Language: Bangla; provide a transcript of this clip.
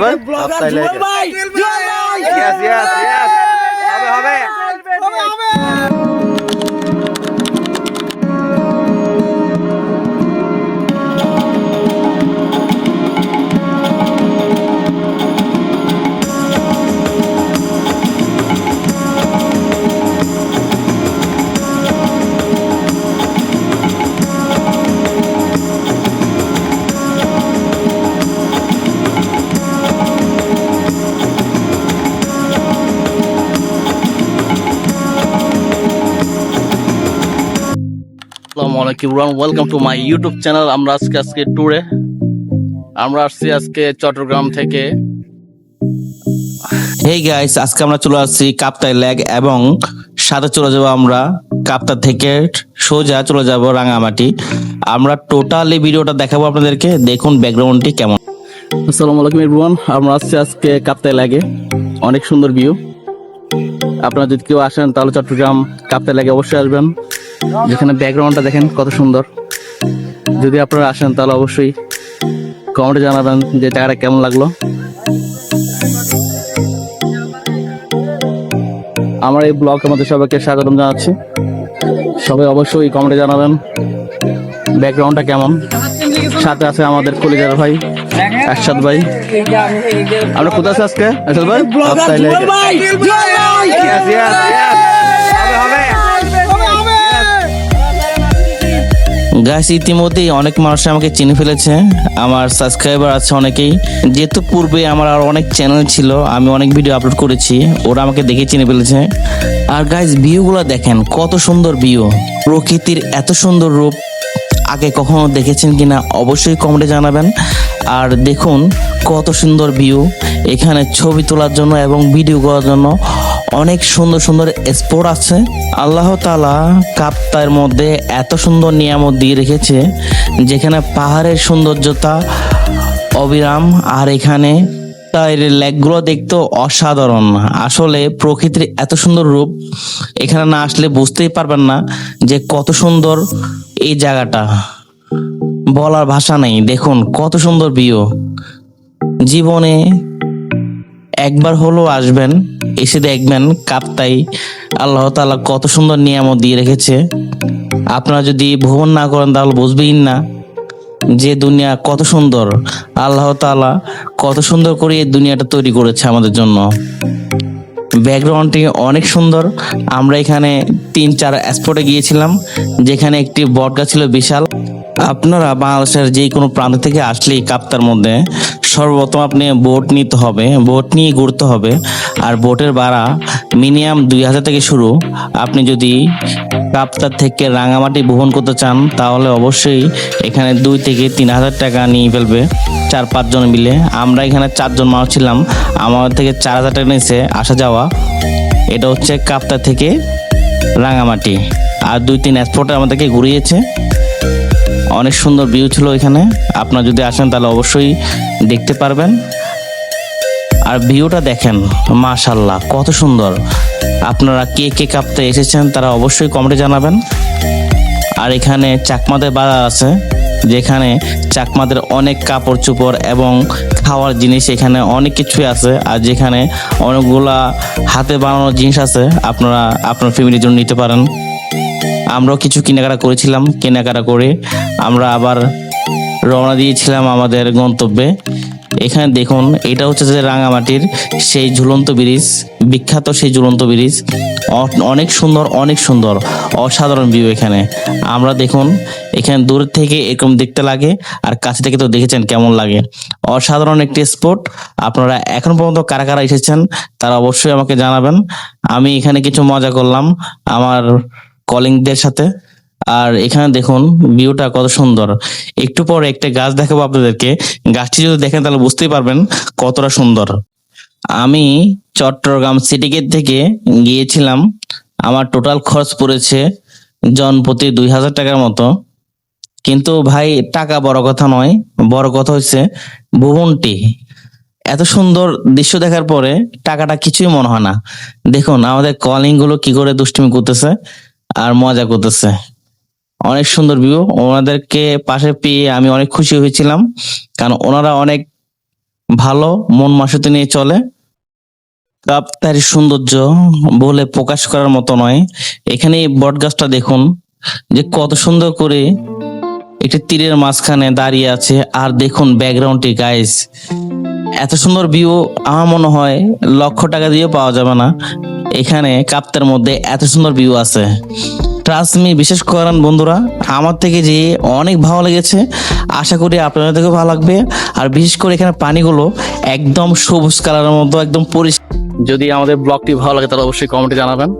ভাই কাপ্তাই লেগে ইয়েস ইয়েস ইয়েস হবে আসসালামু আলাইকুম welcome to my YouTube channel. আমরা আজকে ট্যুরে আমরা আসছি আজকে চট্টগ্রাম থেকে। হেই গাইস, আজকে আমরা চলে আসছি কাপ্তাই লেক এবং সাথে চলে যাব আমরা কাপ্তাই থেকে সোজা চলে যাব রাঙামাটি। আমরা টোটালি ভিডিওটা দেখাবো আপনাদেরকে, দেখুন ব্যাকগ্রাউন্ডটি কেমন। আসসালামু আলাইকুম এভরিওয়ান, আমরা আসছি আজকে কাপ্তাই লেকে, অনেক সুন্দর ভিউ। আপনারা যদি কেউ আসেন তাহলে চট্টগ্রাম কাপ্তাই লেকে অবশ্যই আসবেন। যেখানে ব্যাকগ্রাউন্ডটা দেখেন কত সুন্দর। যদি আপনারা আসেন তাহলে অবশ্যই কমেন্টে জানাবেন যে জায়গাটা কেমন লাগলো। আমার এই ব্লগ আমাদের সবাইকে স্বাগতম জানাচ্ছি। সবাই অবশ্যই কমেন্টে জানাবেন ব্যাকগ্রাউন্ডটা কেমন। সাথে আছে আমাদের কলিজার ভাই আরশাদ ভাই। আমরা কোথায় আছি আজকে আরশাদ ভাই? গাইস, ইতিমধ্যেই অনেক মানুষ আমাকে চিনে ফেলেছে, আমার সাবস্ক্রাইবার আছে অনেকেই। যেহেতু পূর্বে আমার আর অনেক চ্যানেল ছিল, আমি অনেক ভিডিও আপলোড করেছি, ওরা আমাকে দেখে চিনে ফেলেছে। আর গাইস, ভিউগুলো দেখেন কত সুন্দর ভিউ, প্রকৃতির এত সুন্দর রূপ আগে কখনো দেখেছেন কিনা অবশ্যই কমেন্টে জানাবেন। আর দেখুন কত সুন্দর ভিউ, এখানে ছবি তোলার জন্য এবং ভিডিও করার জন্য অনেক সুন্দর সুন্দর স্পট আছে। আল্লাহ তাআলা কাপ্তাইয়ের মধ্যে এত সুন্দর নিয়ামত দিয়ে রেখেছে, যেখানে পাহাড়ের সৌন্দর্যতা অবিরাম। আর এখানে তার লেকগুলো দেখতে অসাধারণ। আসলে প্রকৃতির এত সুন্দর রূপ এখানে না আসলে বুঝতেই পারবেন না যে কত সুন্দর এই জায়গাটা, বলার ভাষা নেই। দেখুন কত সুন্দর ভিউ, জীবনে একবার হলেও আসবেন, এসে দেখবেন কাপ্তাই আল্লাহ তাআলা কত সুন্দর নিয়ামত দিয়ে রেখেছে। আপনারা যদি ভ্রমণ না করেন তাহলে বুঝবেন না যে দুনিয়া কত সুন্দর। আল্লাহ তাআলা কত সুন্দর করে এই দুনিয়াটা তৈরি করেছে আমাদের জন্য। ব্যাকগ্রাউন্ডটি অনেক সুন্দর। আমরা এখানে 3-4 স্পটে গিয়েছিলাম, যেখানে একটি বটগাছ ছিল বিশাল। আপনারা বাংলাদেশের যে কোনো প্রান্ত থেকে আসলেই কাপ্তার মধ্যে সর্বপ্রথম আপনি বোট নিতে হবে, বোট নিয়ে ঘুরতে হবে। আর বোটের ভাড়া মিনিমাম 2000 থেকে শুরু। আপনি যদি কাপ্তার থেকে রাঙামাটি ভ্রমণ করতে চান তাহলে অবশ্যই এখানে 2 থেকে 3000 টাকা নিয়ে ফেলবে 4-5 জন মিলে। আমরা এখানে 4 জন মানুষ ছিলাম, আমাদের থেকে 4000 টাকা নিয়েছে আসা যাওয়া। এটা হচ্ছে কাপ্তার থেকে রাঙামাটি। আর 2-3 স্পটে আমাদেরকে ঘুরিয়েছে, অনেক সুন্দর ভিউ ছিল এখানে। আপনারা যদি আসেন তাহলে অবশ্যই দেখতে পারবেন। আর ভিউটা দেখেন মাশাআল্লাহ কত সুন্দর। আপনারা কে কে কাপ্তাই এসেছেন তারা অবশ্যই কমেন্টে জানাবেন। আর এখানে চাকমাদের বাজার আছে, যেখানে চাকমাদের অনেক কাপড় চোপড় এবং খাওয়ার জিনিস এখানে অনেক কিছুই আছে। আর যেখানে অনেকগুলা হাতে বানানো জিনিস আছে, আপনারা আপনার ফ্যামিলির জন্য নিতে পারেন। আমরাও কিছু কেনাকাটা করেছিলাম, কেনাকাটা করে আমরা আবার রওনা দিয়েছিলাম আমাদের গন্তব্যে। এখানে দেখুন এটা হচ্ছে যে রাঙামাটির সেই ঝুলন্ত ব্রিজ, বিখ্যাত সেই ঝুলন্ত ব্রিজ। অনেক সুন্দর, অনেক সুন্দর, অসাধারণ ভিউ এখানে। আমরা দেখুন এখানে দূর থেকে এরকম দেখতে লাগে, আর কাছে থেকে তো দেখেছেন কেমন লাগে। অসাধারণ একটি স্পট। আপনারা এখন পর্যন্ত কারা কারা এসেছেন তারা অবশ্যই আমাকে জানাবেন। আমি এখানে কিছু মজা করলাম আমার কলিংদের সাথে। আর এখানে দেখুন ভিউটা কত সুন্দর। একটু পরে একটা গাছ দেখাবো আপনাদেরকে, গাছটি যদি দেখেন তাহলে বুঝতেই পারবেন কতটা সুন্দর। আমি চট্টগ্রাম সিটি গেট থেকে গিয়েছিলাম, আমার টোটাল খরচ পড়েছে জনপ্রতি 2000 টাকার মতো। কিন্তু ভাই টাকা বড় কথা নয়, বড় কথা হচ্ছে ভ্রমণটি। এত সুন্দর দৃশ্য দেখার পরে টাকাটা কিছুই মনে হয় না। দেখুন আমাদের কলিং গুলো কি করে দুষ্টুমি করতেছে আর মজা করতেছে। অনেক সুন্দর ভিউ, ওনাদেরকে পাশে পেয়ে আমি অনেক খুশি হয়েছিলাম, কারণ ওনারা অনেক ভালো মন মাসুতি নিয়ে চলে। কাপ্তার সৌন্দর্য বলে প্রকাশ করার মতো নয়। এখানে এই বট গাছটা দেখুন যে কত সুন্দর করে একটি তীরের মাঝখানে দাঁড়িয়ে আছে। আর দেখুন ব্যাকগ্রাউন্ডটি গাইস, এত সুন্দর ভিউ আমার মনে হয় লক্ষ টাকা দিয়েও পাওয়া যাবে না। এখানে কাপ্তার মধ্যে এত সুন্দর ভিউ আছে, ট্রাস্ট মি, বিশেষ করেন বন্ধুরা, আমার থেকে যে অনেক ভালো লেগেছে। আশা করি আপনাদের থেকেও ভালো লাগবে। আর বিশেষ করে এখানে পানিগুলো একদম সবুজ কালারের মতো একদম পরিষ্কার। যদি আমাদের ব্লগটি ভালো লাগে তাহলে অবশ্যই কমেন্টে জানাবেন।